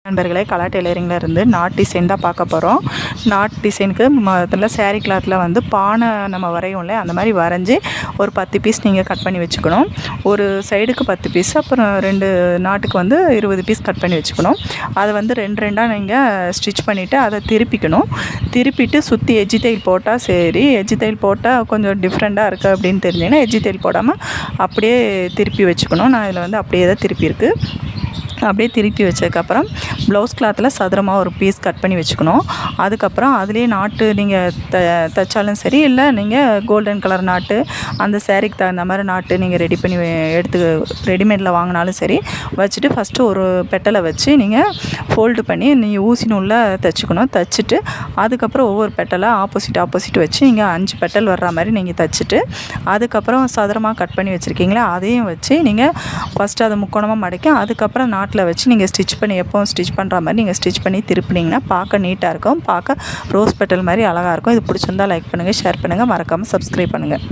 நண்பர்களே, கலா டெய்லரிங்கில் இருந்து not design தான் பார்க்க போகிறோம். நாட் டிசைனுக்கு முதல்ல சேரீ கிளாத்தில் வந்து பானை நம்ம வரையோம்ல, அந்த மாதிரி வரைஞ்சி ஒரு 10 பீஸ் நீங்கள் கட் பண்ணி வச்சுக்கணும். ஒரு சைடுக்கு 10 பீஸ், அப்புறம் 2 நாட்டுக்கு வந்து 20 பீஸ் கட் பண்ணி வச்சுக்கணும். அதை வந்து 2 நீங்கள் ஸ்டிச் பண்ணிவிட்டு அதை திருப்பிட்டு சுற்றி எஜ்ஜி தையல் போட்டால் சரி. எஜ்ஜி தையல் போட்டால் கொஞ்சம் டிஃப்ரெண்ட்டாக இருக்குது அப்படின்னு தெரிஞ்சிங்கன்னா எஜ்ஜி தையல் போடாமல் அப்படியே திருப்பி வச்சுக்கணும். நான் இதில் வந்து அப்படியே தான் திருப்பி இருக்குது. அப்படியே திருப்பி வச்சதுக்கப்புறம் ப்ளவுஸ் கிளாத்தில் சதுரமாக ஒரு பீஸ் கட் பண்ணி வச்சுக்கணும். அதுக்கப்புறம் அதுலேயே நாட்டு நீங்கள் தைச்சாலும் சரி, இல்லை நீங்கள் கோல்டன் கலர் நாட்டு அந்த சேரீக்கு தகுந்த மாதிரி நாட்டு நீங்கள் ரெடி பண்ணி எடுத்து ரெடிமேடில் வாங்கினாலும் சரி வச்சுட்டு ஃபஸ்ட்டு ஒரு பெட்டலை வச்சு நீங்கள் ஃபோல்டு பண்ணி நீங்கள் ஊசி நூலில் தைச்சிக்கணும். தைச்சிட்டு அதுக்கப்புறம் ஒவ்வொரு பெட்டலாக ஆப்போசிட் வச்சு நீங்கள் 5 பெட்டல் வர்ற மாதிரி நீங்கள் தைச்சிட்டு அதுக்கப்புறம் சதுரமாக கட் பண்ணி வச்சுருக்கீங்களா அதையும் வச்சு நீங்கள் ஃபஸ்ட்டு அதை முக்கோணமாக மடக்கி அதுக்கப்புறம் நாட்டில் வச்சு நீங்கள் ஸ்டிச் பண்ணி எப்போவும் ஸ்டிச் பண்ணுற மாதிரி நீங்கள் ஸ்டிச் பண்ணி திருப்பினீங்கன்னா பார்க்க நீட்டாக இருக்கும். பார்க்க ரோஸ் பெட்டல் மாதிரி அழகாக இருக்கும். இது பிடிச்சிருந்தால் லைக் பண்ணுங்கள், ஷேர் பண்ணுங்கள், மறக்காமல் சப்ஸ்கிரைப் பண்ணுங்கள்.